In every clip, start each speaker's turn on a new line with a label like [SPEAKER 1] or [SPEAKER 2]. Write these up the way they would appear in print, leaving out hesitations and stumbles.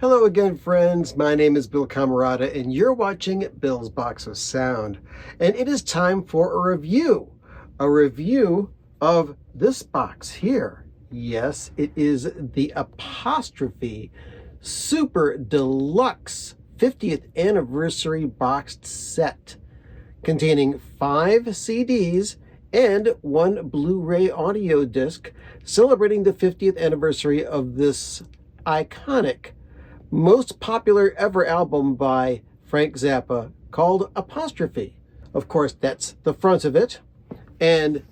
[SPEAKER 1] Hello again, friends. My name is Bill Camarada, and you're watching Bill's Box of Sound. And it is time for a review of this box here. Yes, it is the Apostrophe Super Deluxe 50th Anniversary Boxed Set, containing 5 CDs and 1 Blu-ray audio disc, celebrating the 50th anniversary of this iconic, most popular ever album by Frank Zappa called Apostrophe. Of course, that's the front of it. And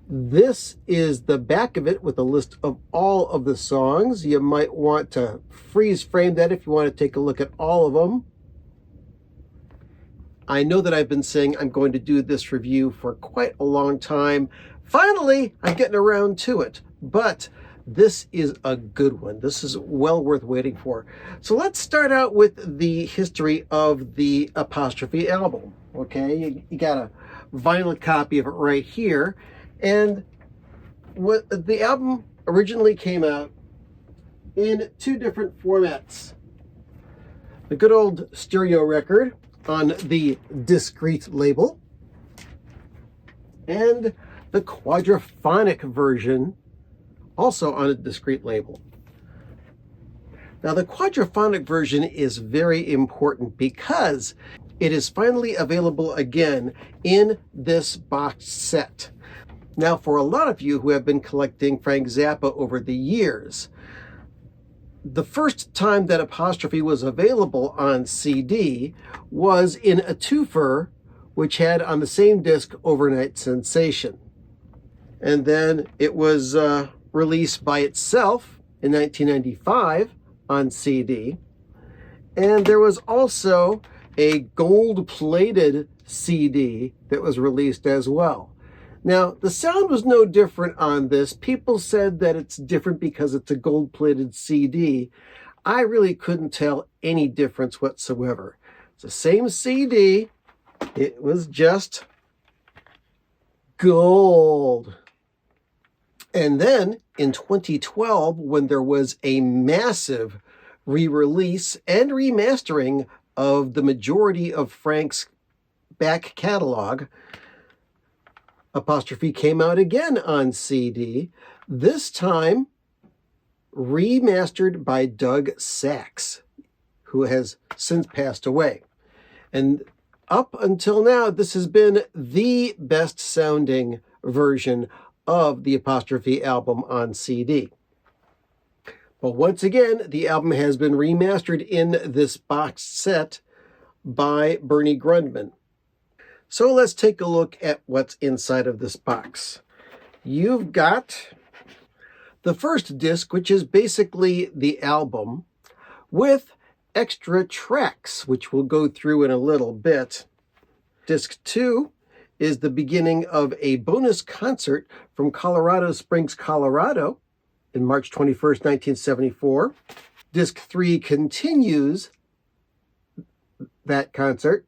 [SPEAKER 1] this is the back of it with a list of all of the songs. You might want to freeze frame that if you want to take a look at all of them. I know that I've been saying I'm going to do this review for quite a long time. Finally, I'm getting around to it. But this is a good one. This is well worth waiting for. So let's start out with the history of the Apostrophe album. Okay, you got a vinyl copy of it right here. And what the album originally came out in 2 different formats. The good old stereo record on the discrete label, and the quadraphonic version also on a discrete label. Now, the quadraphonic version is very important because it is finally available again in this box set. Now, for a lot of you who have been collecting Frank Zappa over the years, the first time that Apostrophe was available on CD was in a twofer, which had on the same disc Overnight Sensation. And then it was released by itself in 1995 on CD. And there was also a gold-plated CD that was released as well. Now, the sound was no different on this. People said that it's different because it's a gold-plated CD. I really couldn't tell any difference whatsoever. It's the same CD. It was just gold. And then in 2012, when there was a massive re-release and remastering of the majority of Frank's back catalog, Apostrophe came out again on CD, this time remastered by Doug Sax, who has since passed away. And up until now, this has been the best sounding version of the Apostrophe album on CD. But once again, the album has been remastered in this boxed set by Bernie Grundman. So let's take a look at what's inside of this box. You've got the first disc, which is basically the album, with extra tracks, which we'll go through in a little bit. Disc 2 is the beginning of a bonus concert from Colorado Springs, Colorado, in March 21st, 1974. Disc 3 continues that concert.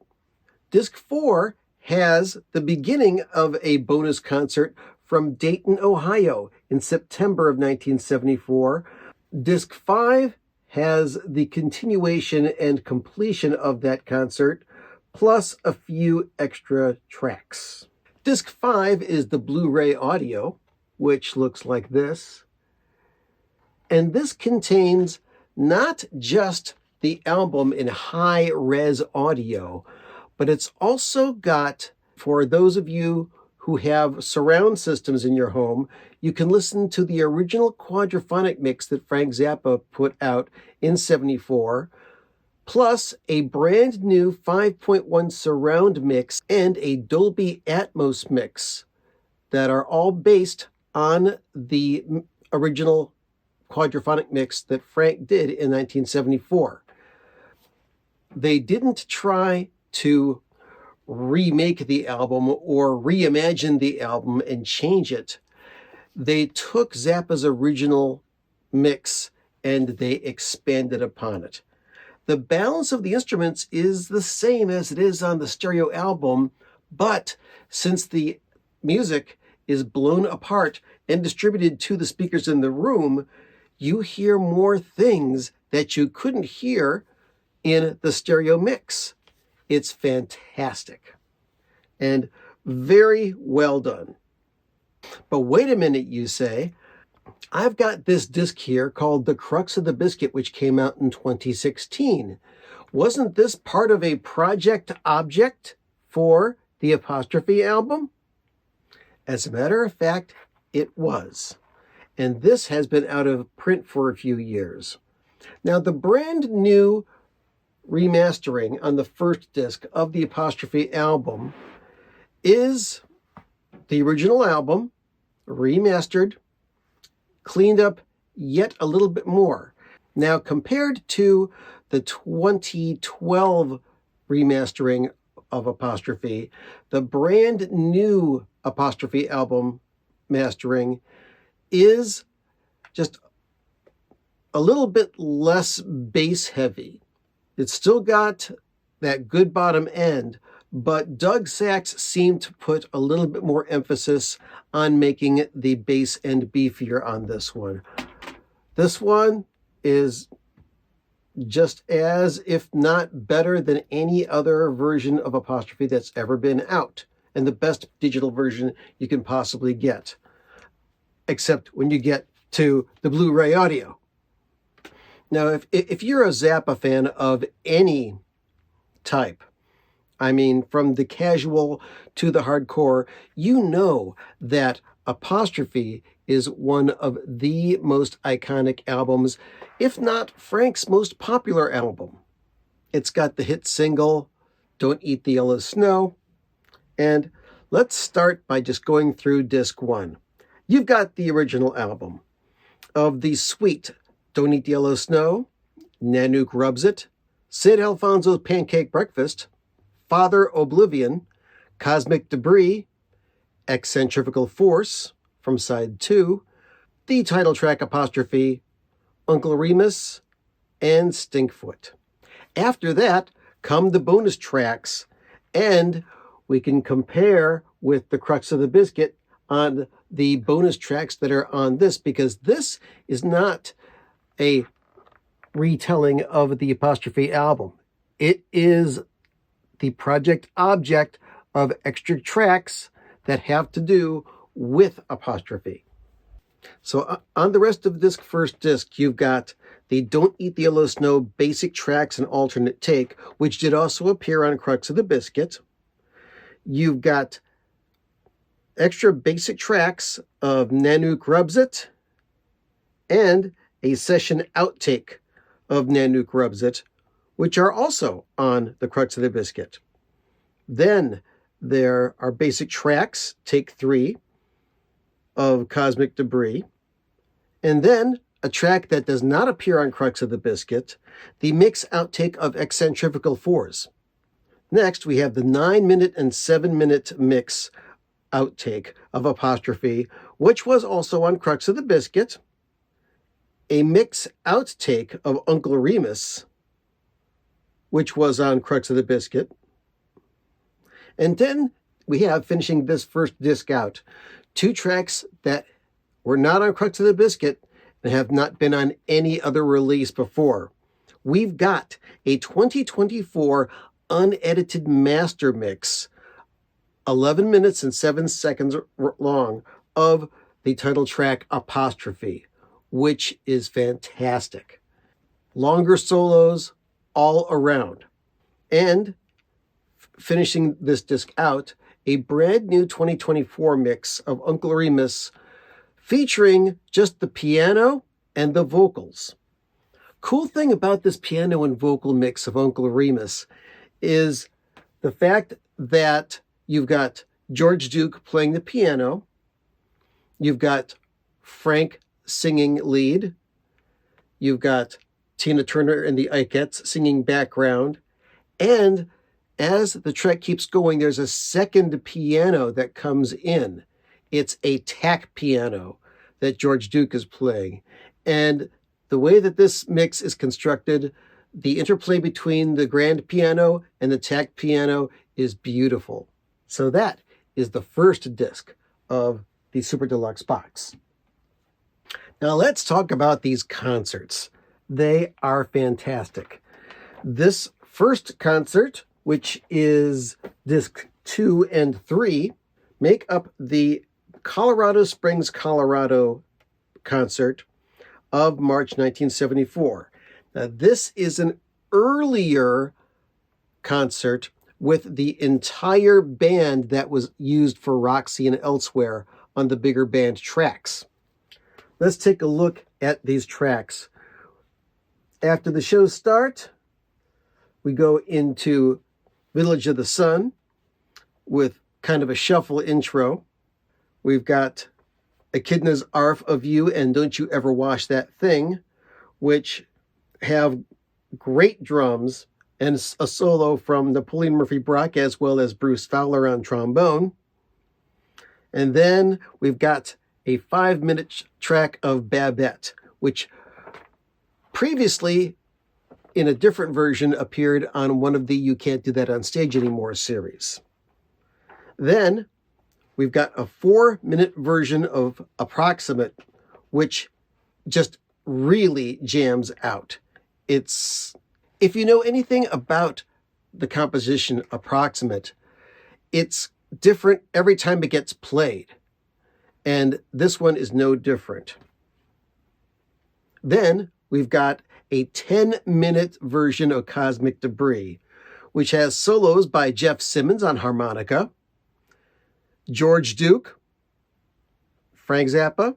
[SPEAKER 1] Disc 4 has the beginning of a bonus concert from Dayton, Ohio, in September of 1974. Disc 5 has the continuation and completion of that concert, plus a few extra tracks. Disc 5 is the Blu-ray audio, which looks like this. And this contains not just the album in high-res audio, but it's also got, for those of you who have surround systems in your home, you can listen to the original quadraphonic mix that Frank Zappa put out in '74, plus a brand new 5.1 surround mix and a Dolby Atmos mix that are all based on the original quadraphonic mix that Frank did in 1974. They didn't try to remake the album or reimagine the album and change it. They took Zappa's original mix and they expanded upon it. The balance of the instruments is the same as it is on the stereo album, but since the music is blown apart and distributed to the speakers in the room, you hear more things that you couldn't hear in the stereo mix. It's fantastic and very well done. But wait a minute, you say. I've got this disc here called The Crux of the Biscuit, which came out in 2016. Wasn't this part of a project object for the Apostrophe album? As a matter of fact, it was. And this has been out of print for a few years. Now, the brand new remastering on the first disc of the Apostrophe album is the original album, remastered, cleaned up yet a little bit more. Now, compared to the 2012 remastering of Apostrophe, the brand new Apostrophe album mastering is just a little bit less bass heavy. It's still got that good bottom end, but Doug Sax seemed to put a little bit more emphasis on making the bass end beefier on this one. This one is just as, if not better than any other version of Apostrophe that's ever been out, and the best digital version you can possibly get, except when you get to the Blu-ray audio. Now, if you're a Zappa fan of any type, I mean, from the casual to the hardcore, you know that Apostrophe is one of the most iconic albums, if not Frank's most popular album. It's got the hit single, Don't Eat the Yellow Snow. And let's start by just going through disc one. You've got the original album of the sweet Don't Eat the Yellow Snow, Nanook Rubs It, Sid Alfonso's Pancake Breakfast, Father Oblivion, Cosmic Debris, Eccentrical Force from side 2, the title track Apostrophe, Uncle Remus, and Stinkfoot. After that come the bonus tracks, and we can compare with the Crux of the Biscuit on the bonus tracks that are on this, because this is not a retelling of the Apostrophe album. It is the project object of extra tracks that have to do with Apostrophe. So on the rest of this first disc, you've got the Don't Eat the Yellow Snow basic tracks and alternate take, which did also appear on Crux of the Biscuit. You've got extra basic tracks of Nanook Rubs It and a session outtake of Nanook Rubs It, which are also on the Crux of the Biscuit. Then there are basic tracks, take 3, of Cosmic Debris, and then a track that does not appear on Crux of the Biscuit, the mix outtake of Eccentrical Force. Next, we have the 9-minute and 7-minute mix outtake of Apostrophe, which was also on Crux of the Biscuit, a mix outtake of Uncle Remus, which was on Crux of the Biscuit. And then we have, finishing this first disc out, 2 tracks that were not on Crux of the Biscuit and have not been on any other release before. We've got a 2024 unedited master mix, 11 minutes and 7 seconds long, of the title track Apostrophe, which is fantastic. Longer solos all around. And finishing this disc out, a brand new 2024 mix of Uncle Remus featuring just the piano and the vocals. Cool thing about this piano and vocal mix of Uncle Remus is the fact that you've got George Duke playing the piano, you've got Frank singing lead, you've got Tina Turner and the Ikettes singing background, and as the track keeps going, there's a second piano that comes in. It's a tack piano that George Duke is playing. And the way that this mix is constructed, the interplay between the grand piano and the tack piano is beautiful. So that is the first disc of the Super Deluxe box. Now let's talk about these concerts. They are fantastic. This first concert, which is disc 2 and 3, make up the Colorado Springs, Colorado concert of March 1974. Now, this is an earlier concert with the entire band that was used for Roxy and elsewhere on the bigger band tracks. Let's take a look at these tracks. After the show start, we go into Village of the Sun with kind of a shuffle intro. We've got Echidna's Arf of You and Don't You Ever Wash That Thing, which have great drums and a solo from Napoleon Murphy Brock as well as Bruce Fowler on trombone. And then we've got a 5-minute track of Babette, which previously in a different version appeared on one of the You Can't Do That on Stage Anymore series. Then we've got a 4-minute version of Approximate, which just really jams out. It's, if you know anything about the composition Approximate, it's different every time it gets played. And this one is no different. Then we've got a 10-minute version of Cosmic Debris, which has solos by Jeff Simmons on harmonica, George Duke, Frank Zappa,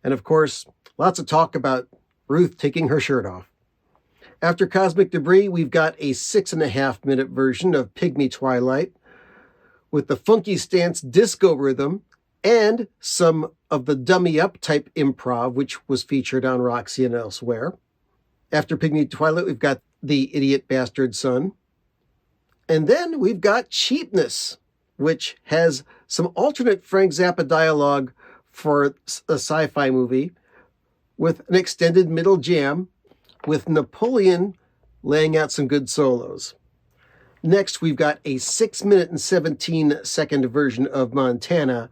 [SPEAKER 1] and of course, lots of talk about Ruth taking her shirt off. After Cosmic Debris, we've got a 6.5-minute version of Pygmy Twilight with the funky stance disco rhythm and some of the dummy up type improv, which was featured on Roxy and elsewhere. After Pygmy Twilight, we've got The Idiot Bastard Son. And then we've got Cheapness, which has some alternate Frank Zappa dialogue for a sci-fi movie with an extended middle jam with Napoleon laying out some good solos. Next, we've got a 6-minute and 17-second version of Montana,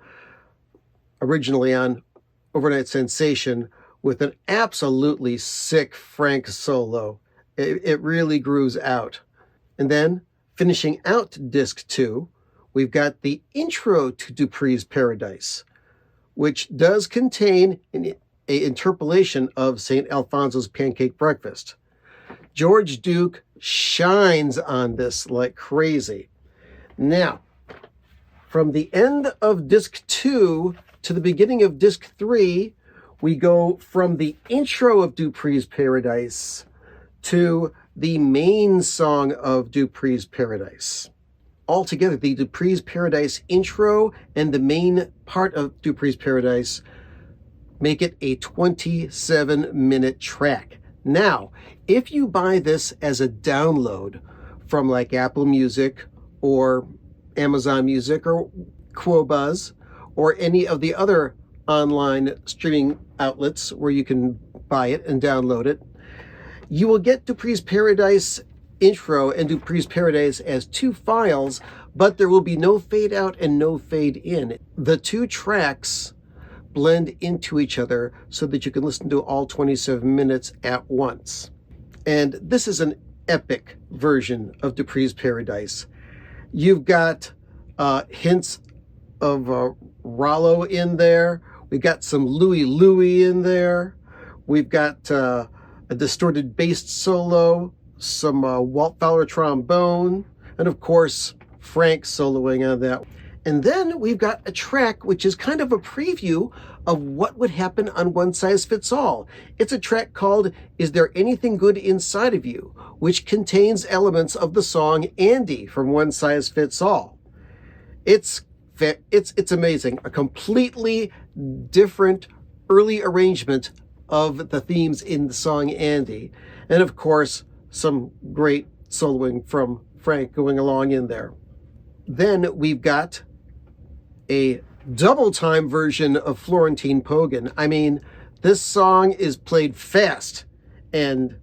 [SPEAKER 1] originally on Overnight Sensation, with an absolutely sick Frank solo. It really grooves out. And then, finishing out disc 2, we've got the intro to Dupree's Paradise, which does contain an interpolation of St. Alfonso's Pancake Breakfast. George Duke shines on this like crazy. Now, from the end of disc 2 to the beginning of disc 3, we go from the intro of Dupree's Paradise to the main song of Dupree's Paradise. Altogether, the Dupree's Paradise intro and the main part of Dupree's Paradise make it a 27-minute track. Now, if you buy this as a download from like Apple Music or Amazon Music or Qobuz or any of the other online streaming outlets where you can buy it and download it, you will get Dupree's Paradise intro and Dupree's Paradise as 2 files, but there will be no fade out and no fade in. The 2 tracks blend into each other so that you can listen to all 27 minutes at once. And this is an epic version of Dupree's Paradise. You've got hints of Rollo in there. We've got some Louie Louie in there. We've got a distorted bass solo, some Walt Fowler trombone, and of course, Frank soloing on that. And then we've got a track which is kind of a preview of what would happen on One Size Fits All. It's a track called Is There Anything Good Inside of You, which contains elements of the song Andy from One Size Fits All. It's amazing. A completely different early arrangement of the themes in the song Andy. And of course, some great soloing from Frank going along in there. Then we've got a double time version of Florentine Pogan. I mean, this song is played fast, and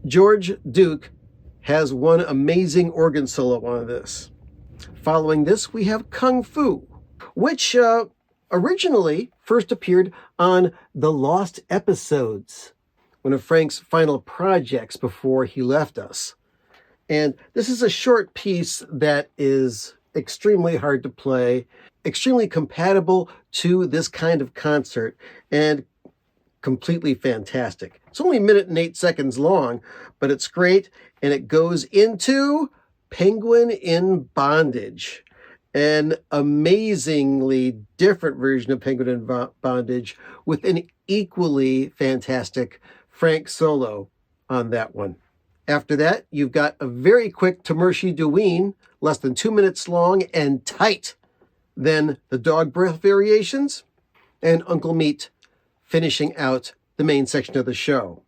[SPEAKER 1] George Duke has one amazing organ solo on this. Following this, we have Kung Fu, which originally first appeared on The Lost Episodes, one of Frank's final projects before he left us. And this is a short piece that is extremely hard to play, extremely compatible to this kind of concert, and completely fantastic. It's only a minute and 8 seconds long, but it's great, and it goes into Penguin in Bondage, an amazingly different version of Penguin in Bondage with an equally fantastic Frank solo on that one. After that, you've got a very quick Tamershi Deween, less than 2 minutes long and tight. Then the Dog Breath variations and Uncle Meat finishing out the main section of the show.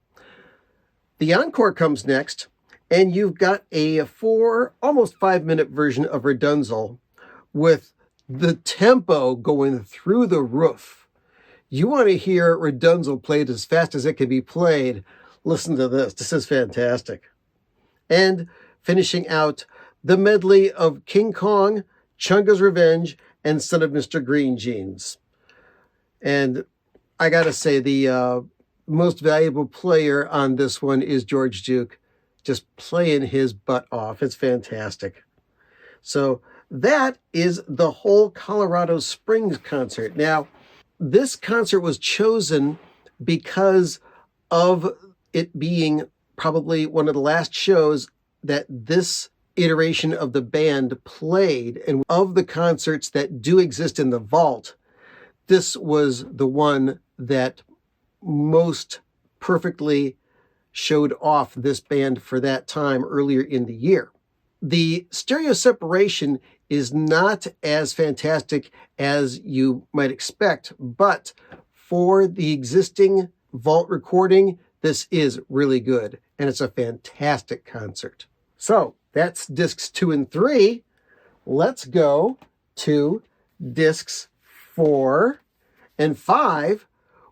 [SPEAKER 1] The encore comes next, and you've got a 4, almost 5-minute version of Redunzel with the tempo going through the roof. You want to hear Redunzel played as fast as it can be played. Listen to this. This is fantastic. And finishing out the medley of King Kong, Chunga's Revenge, and Son of Mr. Green Jeans. And I got to say, the most valuable player on this one is George Duke, just playing his butt off. It's fantastic. So that is the whole Colorado Springs concert. Now, this concert was chosen because of it being probably one of the last shows that this iteration of the band played. And of the concerts that do exist in the vault, this was the one that most perfectly showed off this band for that time earlier in the year. The stereo separation is not as fantastic as you might expect, but for the existing vault recording, this is really good, and it's a fantastic concert. So that's discs 2 and 3. Let's go to discs 4 and 5,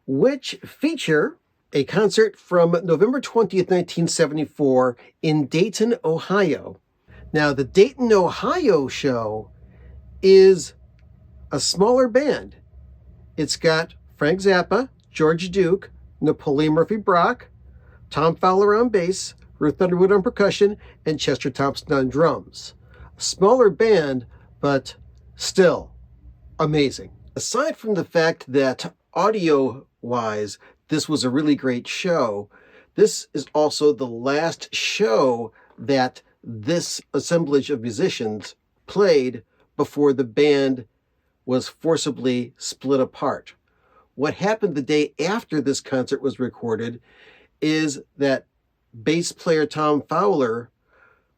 [SPEAKER 1] which feature a concert from November 20th, 1974 in Dayton, Ohio. Now, the Dayton, Ohio show is a smaller band. It's got Frank Zappa, George Duke, Napoleon Murphy Brock, Tom Fowler on bass, Ruth Underwood on percussion, and Chester Thompson on drums. A smaller band, but still amazing. Aside from the fact that audio-wise, this was a really great show, this is also the last show that this assemblage of musicians played before the band was forcibly split apart. What happened the day after this concert was recorded is that bass player Tom Fowler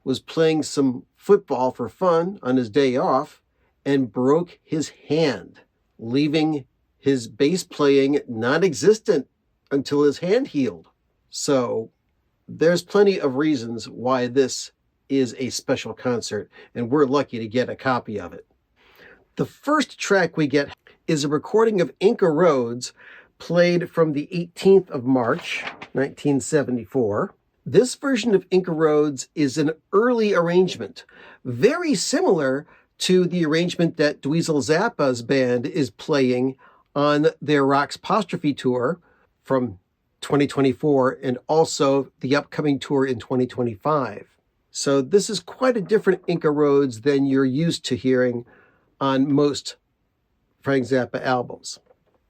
[SPEAKER 1] was playing some football for fun on his day off and broke his hand, leaving his bass playing non-existent until his hand healed. So there's plenty of reasons why this is a special concert, and we're lucky to get a copy of it. The first track we get is a recording of Inca Roads, played from the 18th of March, 1974. This version of Inca Roads is an early arrangement, very similar to the arrangement that Dweezil Zappa's band is playing on their Apostrophe tour from 2024, and also the upcoming tour in 2025. So this is quite a different Inca Roads than you're used to hearing on most Frank Zappa albums.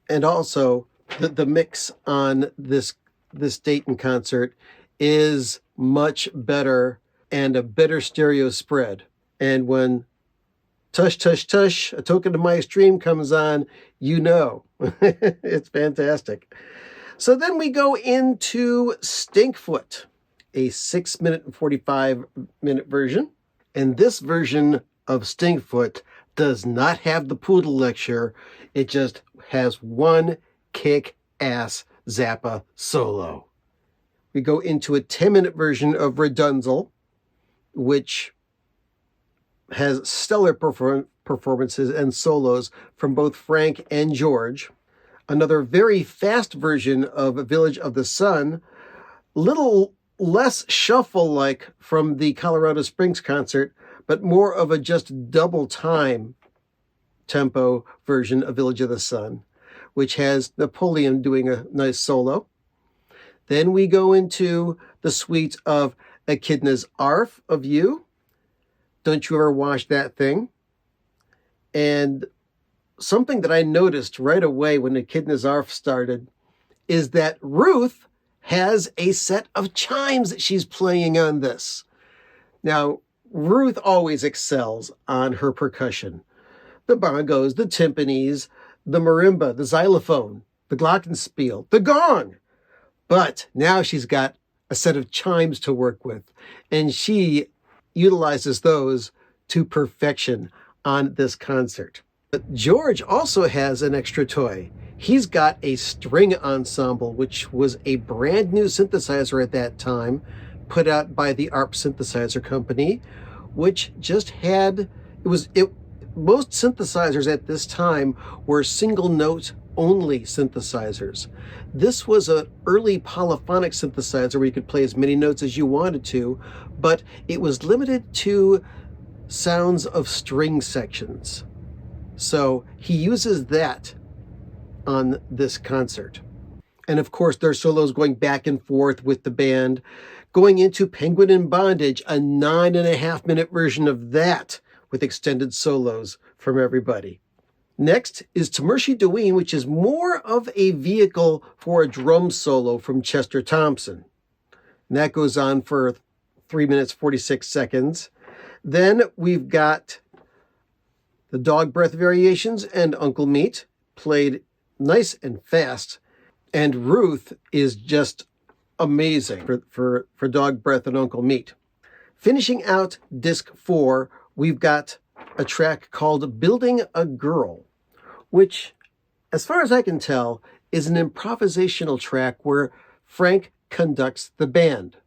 [SPEAKER 1] And also, the mix on this Dayton concert is much better and a better stereo spread. And when Tush Tush Tush, A Token of My Stream comes on, you know. It's fantastic. So then we go into Stinkfoot, a 6-minute and 45-minute version. And this version of Stinkfoot does not have the Poodle lecture. It just has one kick-ass Zappa solo. We go into a 10-minute version of Redunzel, which has stellar performances and solos from both Frank and George. Another very fast version of Village of the Sun, little less shuffle-like from the Colorado Springs concert, but more of a just double time tempo version of Village of the Sun, which has Napoleon doing a nice solo. Then we go into the suite of Echidna's Arf of You. Don't you ever watch that thing? And something that I noticed right away when Echidna's Arf started is that Ruth has a set of chimes that she's playing on this. Now, Ruth always excels on her percussion. The bongos, the timpanis, the marimba, the xylophone, the glockenspiel, the gong. But now she's got a set of chimes to work with, and she utilizes those to perfection on this concert. But George also has an extra toy. He's got a string ensemble, which was a brand new synthesizer at that time, put out by the ARP Synthesizer Company, which just had, most synthesizers at this time were single note only synthesizers. This was an early polyphonic synthesizer where you could play as many notes as you wanted to, but it was limited to sounds of string sections. So he uses that on this concert. And of course, there's solos going back and forth with the band. Going into Penguin in Bondage, a 9.5-minute version of that with extended solos from everybody. Next is Tamershi Deween, which is more of a vehicle for a drum solo from Chester Thompson. And that goes on for 3 minutes, 46 seconds. Then we've got the Dog Breath Variations and Uncle Meat, played nice and fast. And Ruth is just amazing for Dog Breath and Uncle Meat. Finishing out disc 4, we've got a track called Building a Girl, which, as far as I can tell, is an improvisational track where Frank conducts the band.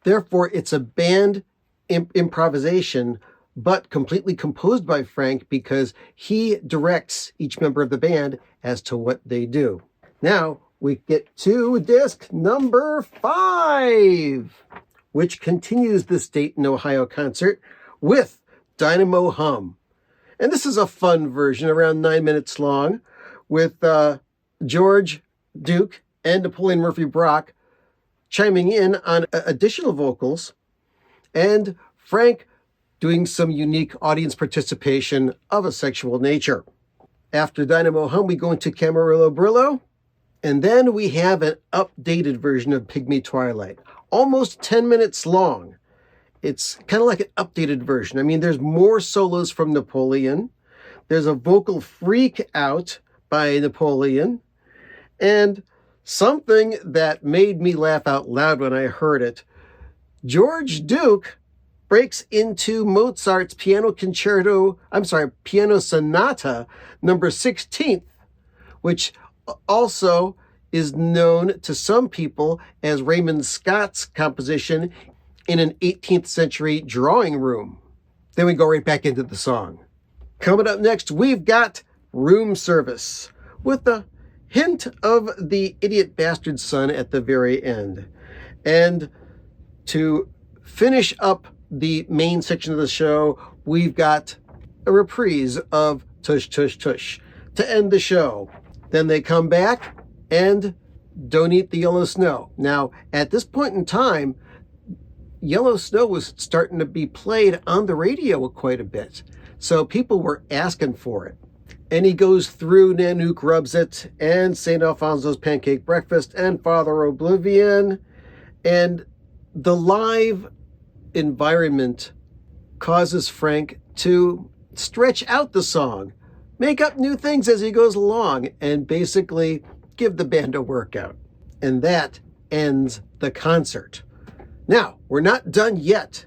[SPEAKER 1] Therefore, it's a band improvisation, but completely composed by Frank because he directs each member of the band as to what they do. Now, we get to disc number 5, which continues this Dayton, Ohio concert with Dynamo Hum. And this is a fun version, around 9 minutes long, with George Duke and Napoleon Murphy Brock chiming in on additional vocals, and Frank doing some unique audience participation of a sexual nature. After Dynamo Hum, we go into Camarillo Brillo, and then we have an updated version of Pygmy Twilight, almost 10 minutes long. It's kind of like an updated version. I mean, there's more solos from Napoleon. There's a vocal freak out by Napoleon. And something that made me laugh out loud when I heard it, George Duke breaks into Mozart's Piano Sonata number 16th, which also is known to some people as Raymond Scott's composition in an 18th century drawing room. Then we go right back into the song. Coming up next, we've got Room Service with a hint of the Idiot Bastard Son at the very end. And to finish up the main section of the show, we've got a reprise of Tush Tush Tush to end the show. Then they come back and Don't Eat the Yellow Snow. Now, at this point in time, Yellow Snow was starting to be played on the radio quite a bit. So people were asking for it. And he goes through Nanook Rubs It and St. Alfonso's Pancake Breakfast and Father Oblivion. And the live environment causes Frank to stretch out the song, make up new things as he goes along, and basically give the band a workout. And that ends the concert. Now, we're not done yet.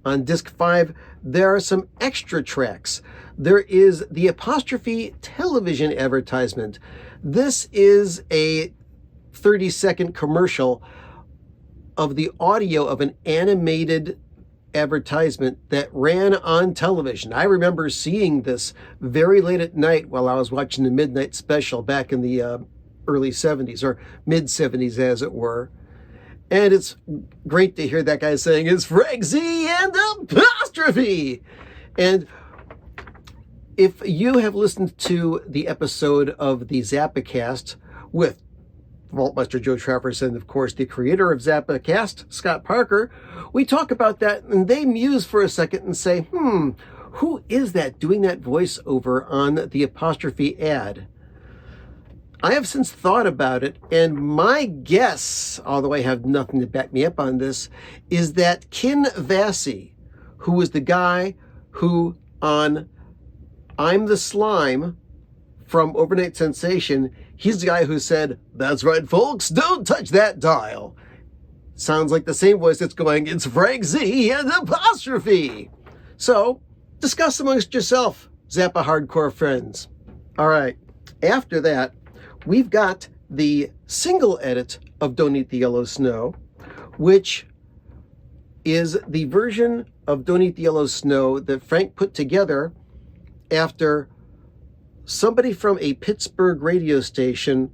[SPEAKER 1] On disc 5, there are some extra tracks. There is the Apostrophe television advertisement. This is a 30-second commercial of the audio of an animated advertisement that ran on television. I remember seeing this very late at night while I was watching the Midnight Special back in the early 70s, or mid-70s as it were. And it's great to hear that guy saying, it's Frank Z and Apostrophe! And if you have listened to the episode of the Zappa cast with Vaultmeister Joe Travers and, of course, the creator of Zappa Cast, Scott Parker, we talk about that, and they muse for a second and say, who is that doing that voiceover on the Apostrophe ad? I have since thought about it, and my guess, although I have nothing to back me up on this, is that Ken Vassie, who was the guy who on I'm the Slime from Overnight Sensation, he's the guy who said, "That's right, folks, don't touch that dial." Sounds like the same voice that's going, "It's Frank Z and Apostrophe." So, discuss amongst yourself, Zappa hardcore friends. All right, after that, we've got the single edit of Don't Eat the Yellow Snow, which is the version of Don't Eat the Yellow Snow that Frank put together after somebody from a Pittsburgh radio station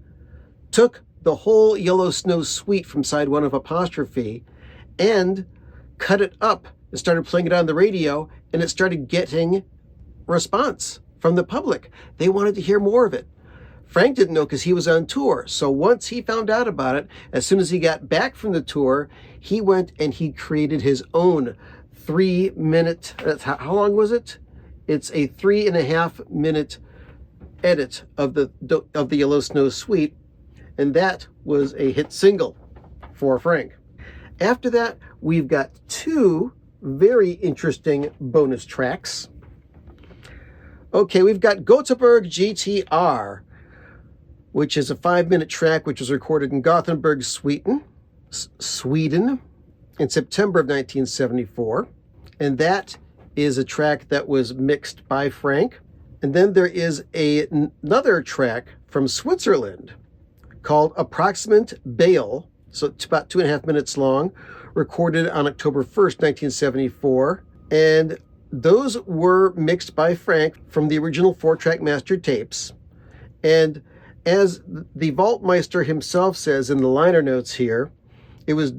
[SPEAKER 1] took the whole Yellow Snow suite from side one of Apostrophe and cut it up and started playing it on the radio, and it started getting response from the public. They wanted to hear more of it. Frank didn't know because he was on tour. So once he found out about it, as soon as he got back from the tour, he went and he created his own 3-minute, how long was it? It's a 3.5-minute edit of the Yellow Snow Suite, and that was a hit single for Frank. After that, we've got 2 very interesting bonus tracks. Okay, we've got Göteborg GTR, which is a 5-minute track which was recorded in Gothenburg, Sweden in September of 1974. And that is a track that was mixed by Frank. And then there is another track from Switzerland called Approximate Bale, so it's about 2.5 minutes long, recorded on October 1st, 1974. And those were mixed by Frank from the original 4-track master tapes. And as the Vaultmeister himself says in the liner notes here, it was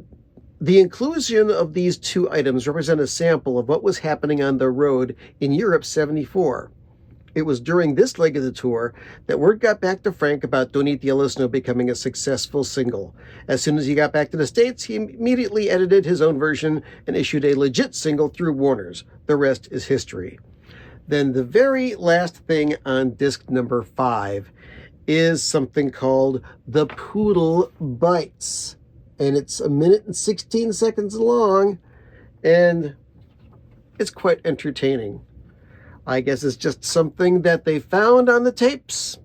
[SPEAKER 1] the inclusion of these 2 items represent a sample of what was happening on the road in Europe 74. It was during this leg of the tour that word got back to Frank about Don't Eat the Yellow Snow becoming a successful single. As soon as he got back to the States, he immediately edited his own version and issued a legit single through Warner's. The rest is history. Then the very last thing on disc number 5 is something called The Poodle Bites. And it's 1 minute and 16 seconds long, and it's quite entertaining. I guess it's just something that they found on the tapes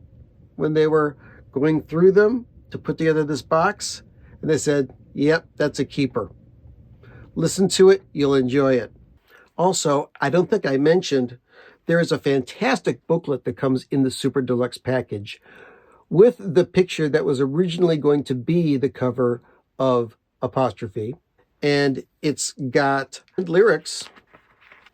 [SPEAKER 1] when they were going through them to put together this box, and they said, yep, that's a keeper. Listen to it, you'll enjoy it. Also, I don't think I mentioned, there is a fantastic booklet that comes in the Super Deluxe package with the picture that was originally going to be the cover of Apostrophe, and it's got lyrics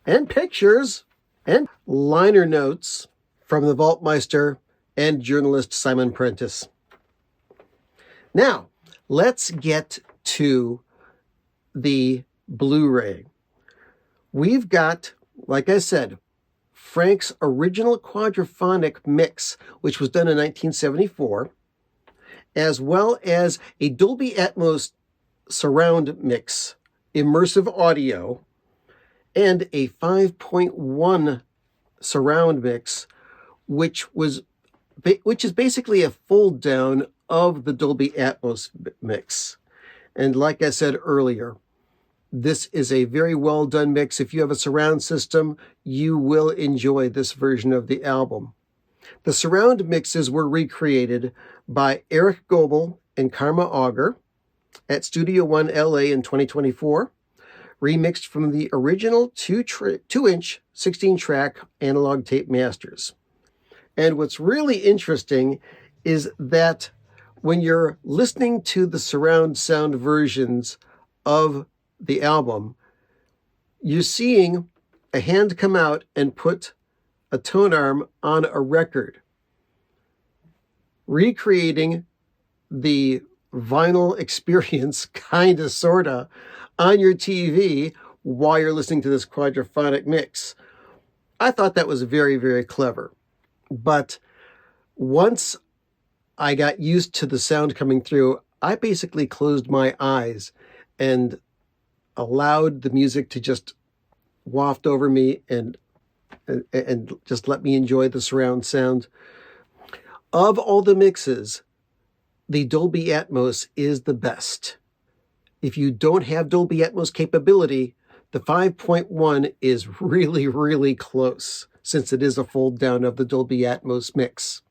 [SPEAKER 1] and pictures and liner notes from the Vaultmeister and journalist Simon Prentice. Now, let's get to the Blu-ray. We've got, like I said, Frank's original quadraphonic mix, which was done in 1974, as well as a Dolby Atmos surround mix, immersive audio, and a 5.1 surround mix, which is basically a fold down of the Dolby Atmos mix. And like I said earlier, this is a very well done mix. If you have a surround system, you will enjoy this version of the album. The surround mixes were recreated by Eric Goebel and Karma Auger at Studio One LA in 2024, remixed from the original 2-inch 16-track analog tape masters. And what's really interesting is that when you're listening to the surround sound versions of the album, you're seeing a hand come out and put a tone arm on a record, recreating the vinyl experience, kind of, sort of, on your TV while you're listening to this quadraphonic mix. I thought that was very, very clever. But once I got used to the sound coming through, I basically closed my eyes and allowed the music to just waft over me and just let me enjoy the surround sound. Of all the mixes, the Dolby Atmos is the best. If you don't have Dolby Atmos capability, the 5.1 is really, really close, since it is a fold down of the Dolby Atmos mix.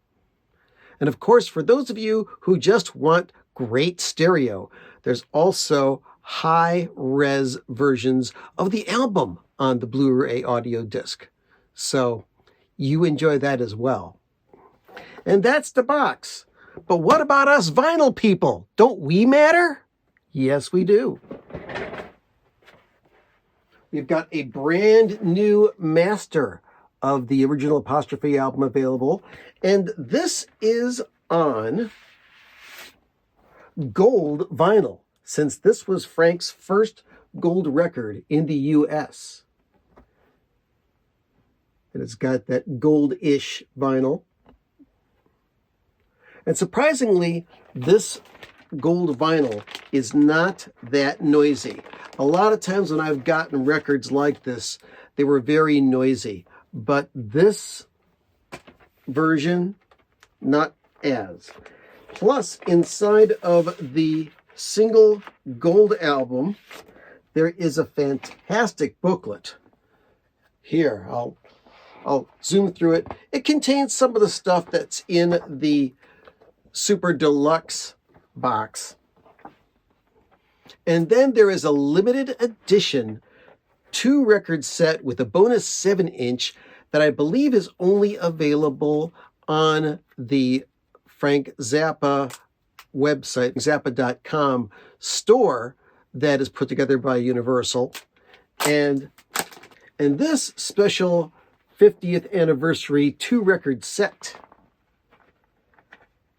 [SPEAKER 1] And of course, for those of you who just want great stereo, there's also high-res versions of the album on the Blu-ray audio disc. So you enjoy that as well. And that's the box. But what about us vinyl people? Don't we matter? Yes, we do. We've got a brand new master of the original Apostrophe album available, and this is on gold vinyl, since this was Frank's first gold record in the US. And it's got that gold-ish vinyl. And surprisingly, this gold vinyl is not that noisy. A lot of times when I've gotten records like this, they were very noisy. But this version, not as. Plus, inside of the single gold album, there is a fantastic booklet. Here, I'll zoom through it. It contains some of the stuff that's in the Super Deluxe box. And then there is a limited edition 2-record set with a bonus 7-inch that I believe is only available on the Frank Zappa website, zappa.com store that is put together by Universal. And this special 50th anniversary 2-record set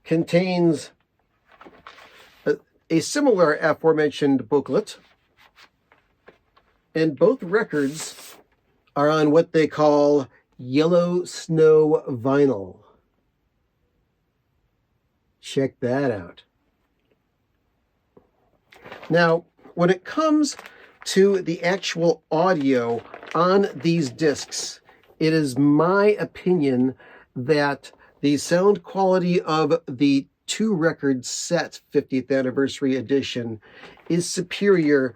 [SPEAKER 1] contains a similar aforementioned booklet, and both records are on what they call yellow snow vinyl. Check that out. Now, when it comes to the actual audio on these discs, it is my opinion that the sound quality of the 2-record set 50th anniversary edition is superior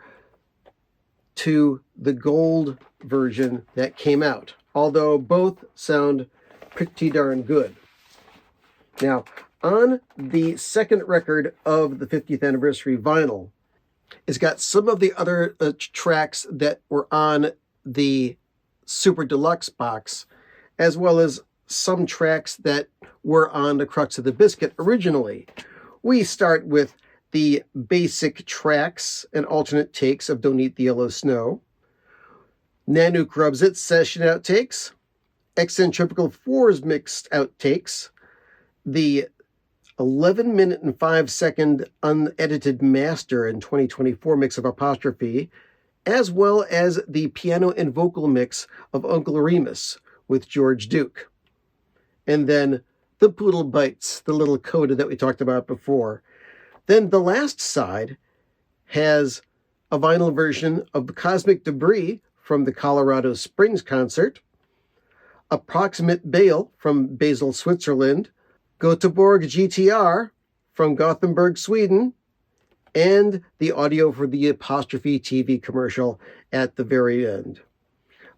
[SPEAKER 1] to the gold version that came out, although both sound pretty darn good. Now, on the second record of the 50th anniversary vinyl, it's got some of the other tracks that were on the Super Deluxe box, as well as some tracks that were on the Crux of the Biscuit originally. We start with the basic tracks and alternate takes of Don't Eat the Yellow Snow, Nanook Rubs It session outtakes, Eccentrical Fours mixed outtakes, the 11-minute and 5-second unedited master in 2024 mix of Apostrophe, as well as the piano and vocal mix of Uncle Remus with George Duke. And then the Poodle Bites, the little coda that we talked about before. Then the last side has a vinyl version of the Cosmic Debris from the Colorado Springs concert, Approximate Bale from Basel, Switzerland, Göteborg GTR from Gothenburg, Sweden, and the audio for the Apostrophe TV commercial at the very end.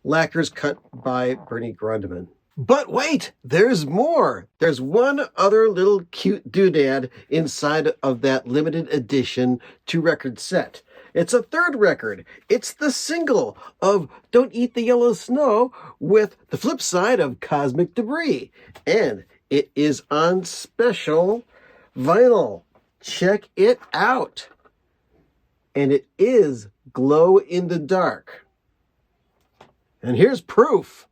[SPEAKER 1] Lacquers cut by Bernie Grundman. But wait, there's more. There's one other little cute doodad inside of that limited edition 2-record set. It's a 3rd record. It's the single of Don't Eat the Yellow Snow with the flip side of Cosmic Debris. And it is on special vinyl. Check it out. And it is glow in the dark. And here's proof.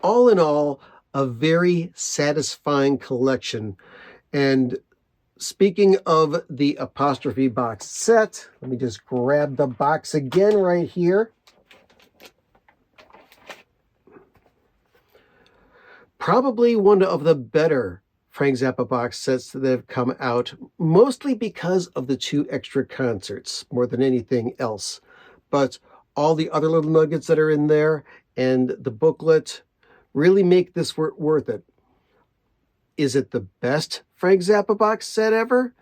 [SPEAKER 1] All in all, a very satisfying collection. And speaking of the Apostrophe box set, let me just grab the box again right here. Probably one of the better Frank Zappa box sets that have come out, mostly because of the 2 extra concerts, more than anything else. But all the other little nuggets that are in there and the booklet really make this worth it. Is it the best Frank Zappa box set ever?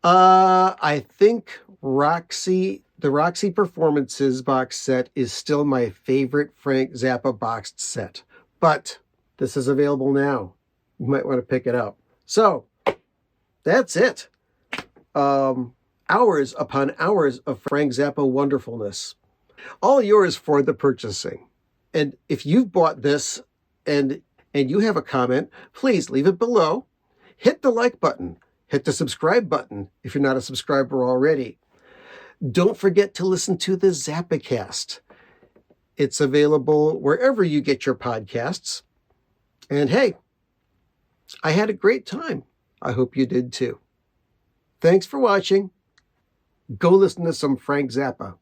[SPEAKER 1] I think the Roxy Performances box set is still my favorite Frank Zappa boxed set. But this is available now. You might want to pick it up. So, that's it. Hours upon hours of Frank Zappa wonderfulness. All yours for the purchasing. And if you've bought this and you have a comment, please leave it below. Hit the like button. Hit the subscribe button if you're not a subscriber already. Don't forget to listen to the Zappacast. It's available wherever you get your podcasts. And hey, I had a great time. I hope you did too. Thanks for watching. Go listen to some Frank Zappa.